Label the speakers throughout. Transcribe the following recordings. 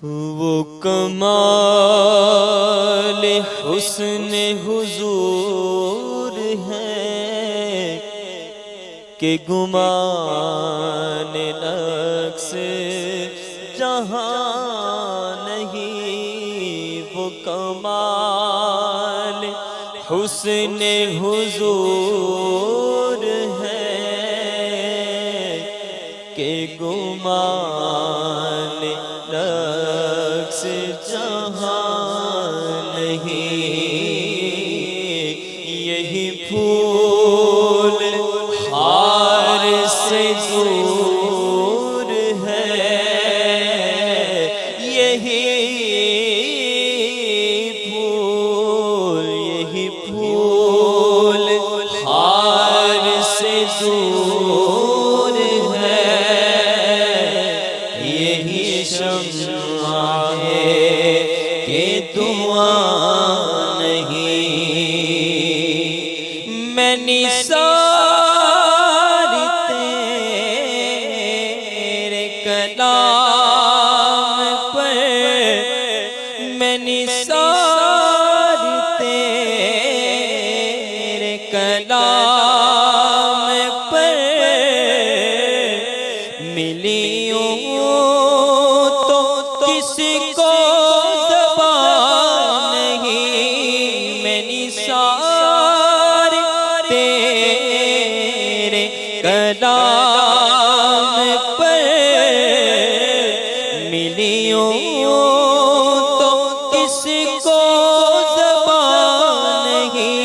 Speaker 1: وہ کمال حسن حضور ہے کہ گمان نقص جہاں نہیں، وہ کمال حسن حضور ہے کہ گمان نقص جہاں نہیں، یہی پھول خار سے دور ہے، یہی پھول خار سے دور ہے، یہی شمع ہے کہ دعا نہیں، میں نثار تیرے کلام پر، میں نثار تیرے کلام پر ملی ہوں تو کس کو زبان نہیں، میں نثار تیرے کلام پر ملی ہوں تو کس کو زبان نہیں،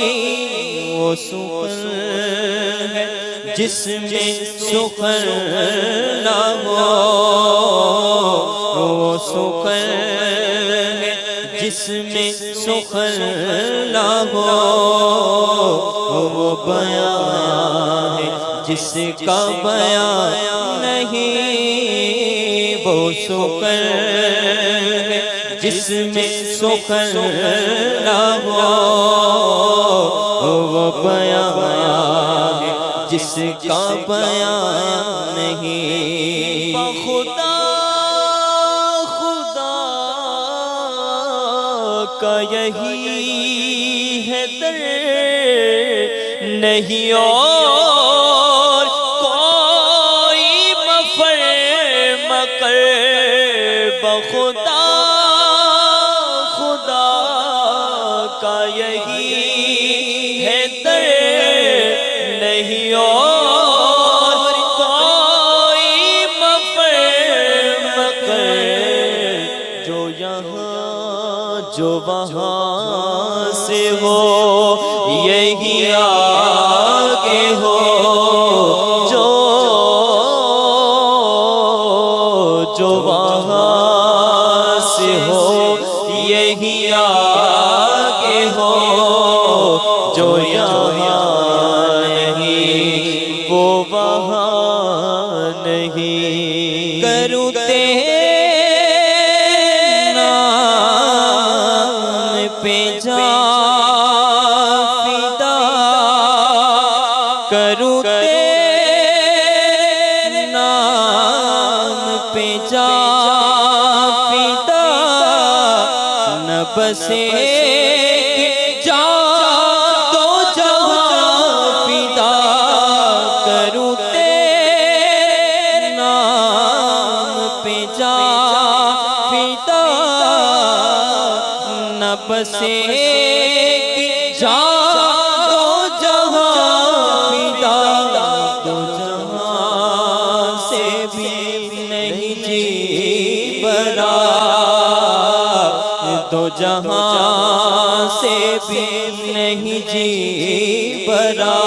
Speaker 1: وہ سخن ہے جس میں سخن نہ ہو، وہ سخن ہے جس میں سخن نہ ہو، وہ بیان ہے جس کا بیان نہیں، وہ سخن ہے جس میں سخن نہ ہو، وہ بیان ہے جس کا بیان نہیں، خدا کا یہی ہے در، نہیں اور کوئی مفر مکر، بخدا کا یہی ہے در، نہیں اور کوئی مفر مکر، جو یہاں جو وہاں سے ہو یہی آگے ہو، جو وہاں سے ہو یہی آگے ہو، جو یہاں نہیں وہ وہاں نہیں، کروں پہ جا فدا، کروں تیرے نام پہ جا فدا، نہ بسے جا تو جہاں فدا، کروں تیرے نام پہ جا فدا، نہ بسے جا تو جہاں فدا، تو جہاں سے بھی نہیں جی برا، تو جہاں سے بھی نہیں جی برا،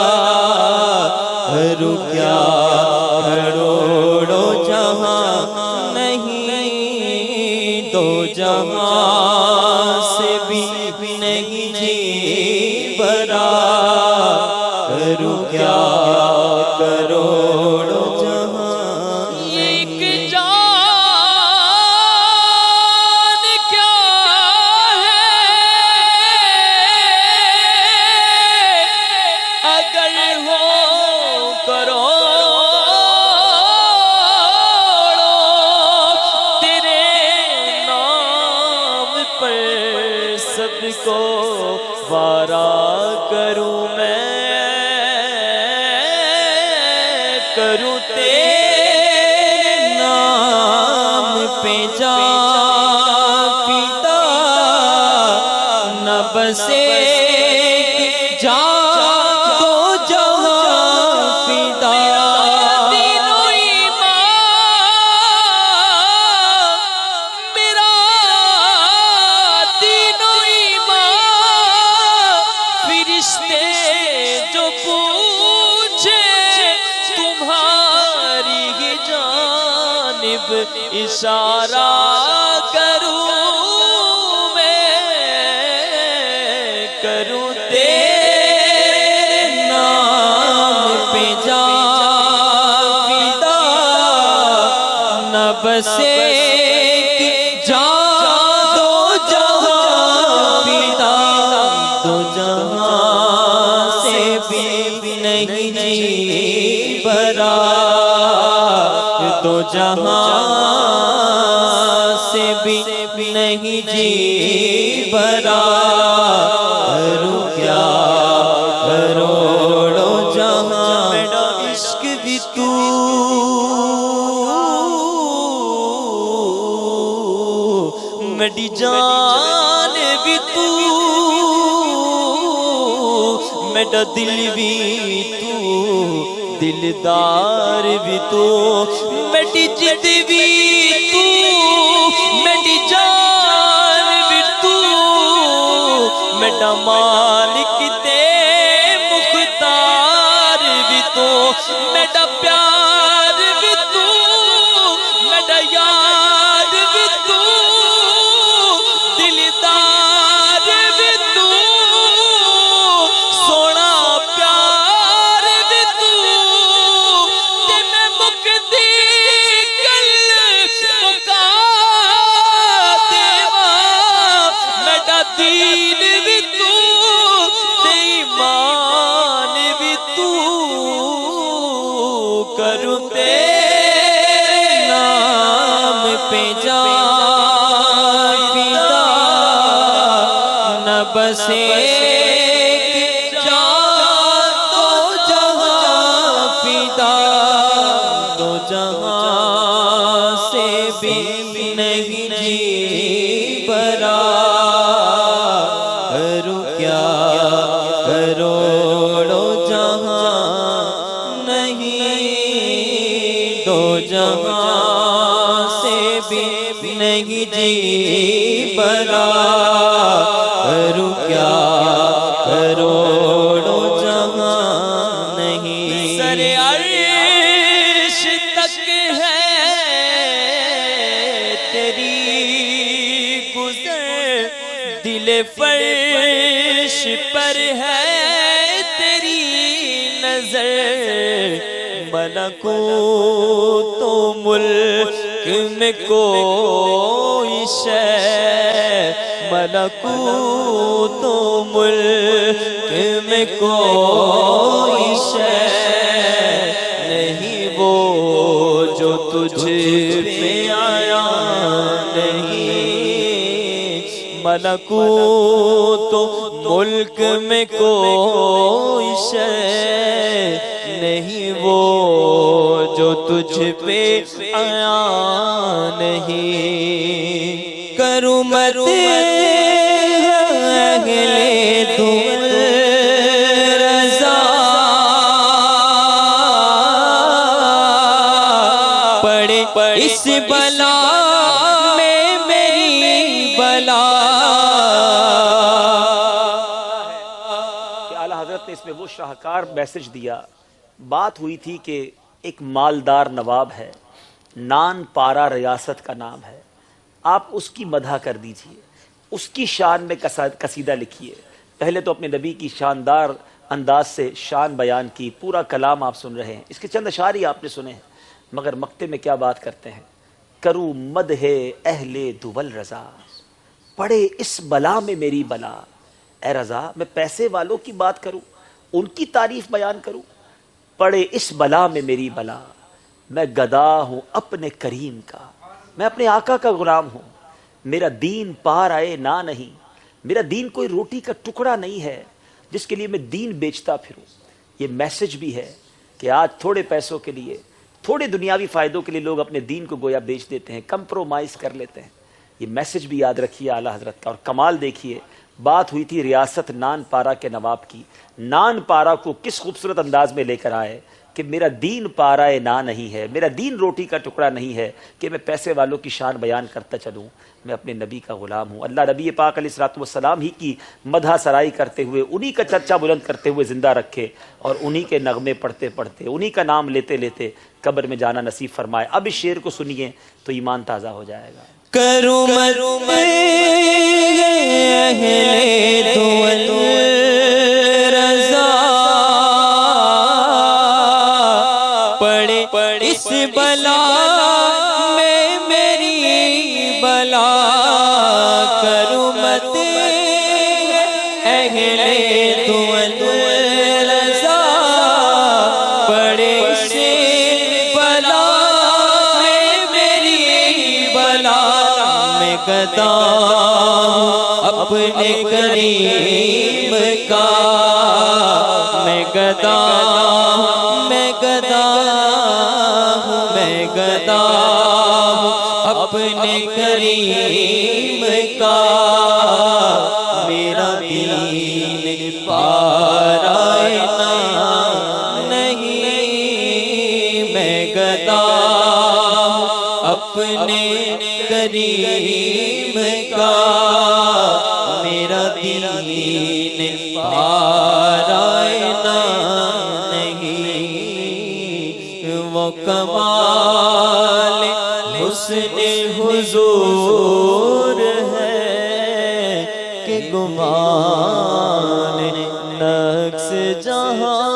Speaker 1: رکیا کروڑوں جہاں نہیں، دو جہاں سے بھی نہیں جی برا، رکیا کروڑوں جہاں
Speaker 2: ایک جان کیا ہے اگر ہو کروڑوں، تیرے نام
Speaker 1: سب کو وارا کروں میں، کروں تیرے نام پہ جان پیتا، نہ بسے جان تو جہاں پیتا۔
Speaker 2: اشارہ کروں میں،
Speaker 1: کروں تیرے نام پہ جان پیتا، نہ بسے جان دو جہاں پیتا، دو جہاں سے بھی نہیں جی بھرا، دو جہاں سے بھی نہیں جی بھرا، کروں کیا کروڑوں جہاں میرا عشق بھی تو، میری جان بھی تو، میرا دل بھی تو، دلدار بھی تو، میری جد بھی تو، میری جان بھی تو، میرا مالک تے مختار بھی تو، میرا پیار بھی تو، میرا یار بھی تو، دلدار بھی تو، سونا پیار بھی تو، تے میں مکدی کل مکا دیواں، میرا دین بھی تو، تے ایمان بھی تو، کروں تیرے نام پہ جان پیتا، نہ بسے جان دو جہاں پیتا، دو جہاں سے بھی نہیں جی بھرا، کروں کیا کروڑوں جہاں نہیں، دو جہاں سے بھی نہیں جی بھرا، کروں کیا کروڑوں جہاں نہیں۔
Speaker 2: سر عرش تک ہے
Speaker 1: تیری گزر، دل فرش پر ہے تیری نظر، ملکوت و ملک میں کوئی شے، ملکوت و ملک میں کوئی شے نہیں، وہ جو تجھ پہ آیا نہیں، ملکوت و ملک میں کوئی شے نہیں، وہ جو تجھ پہ آیا نہیں، کروں مت اہل دل رضا، پڑے اس بلا میں میری بلا۔
Speaker 3: کہ اعلیٰ حضرت نے اس میں وہ شاہکار میسج دیا۔ بات ہوئی تھی کہ ایک مالدار نواب ہے، نان پارا ریاست کا نام ہے، آپ اس کی مدح کر دیجئے، اس کی شان میں قصیدہ لکھیے۔ پہلے تو اپنے نبی کی شاندار انداز سے شان بیان کی، پورا کلام آپ سن رہے ہیں، اس کے چند اشعار ہی آپ نے سنے ہیں، مگر مقطع میں کیا بات کرتے ہیں، کروں مدح اہل دول رضا، پڑے اس بلا میں میری بلا۔ اے رضا، میں پیسے والوں کی بات کروں، ان کی تعریف بیان کروں، پڑے اس بلا میں میری بلا، میں گدا ہوں اپنے کریم کا، میں اپنے آقا کا غلام ہوں، میرا دین پار آئے نہ نہیں، میرا دین کوئی روٹی کا ٹکڑا نہیں ہے جس کے لیے میں دین بیچتا پھروں. یہ میسج بھی ہے کہ آج تھوڑے پیسوں کے لیے، تھوڑے دنیاوی فائدوں کے لیے لوگ اپنے دین کو گویا بیچ دیتے ہیں، کمپرومائز کر لیتے ہیں. یہ میسج بھی یاد رکھیے اعلیٰ حضرت کا. اور کمال دیکھیے، بات ہوئی تھی ریاست نان پارا کے نواب کی. نان پارا کو کس خوبصورت انداز میں لے کر آئے کہ میرا دین پارا نا نہیں ہے، میرا دین روٹی کا ٹکڑا نہیں ہے کہ میں پیسے والوں کی شان بیان کرتا چلوں. میں اپنے نبی کا غلام ہوں. اللہ نبی پاک علیہ الصلوۃ والسلام ہی کی مدح سرائی کرتے ہوئے، انہی کا چرچا بلند کرتے ہوئے زندہ رکھے، اور انہی کے نغمے پڑھتے پڑھتے، انہی کا نام لیتے لیتے قبر میں جانا نصیب فرمائے. اب اس شعر کو سنیے تو ایمان تازہ ہو جائے گا.
Speaker 2: کروں پڑے اس بلا میں میری بلا، کروں مت اہل رضا، پڑے اس بلا میں میری بلا. میں گدا اپنے کریم کا، میں گدا اپنے کریم کا. میرا دین پارا نہیں، میں گدا اپنے کریم کا. میرا دین پارا نہیں. وہ کمال حسن حضور ہے کہ گمان نقص جہاں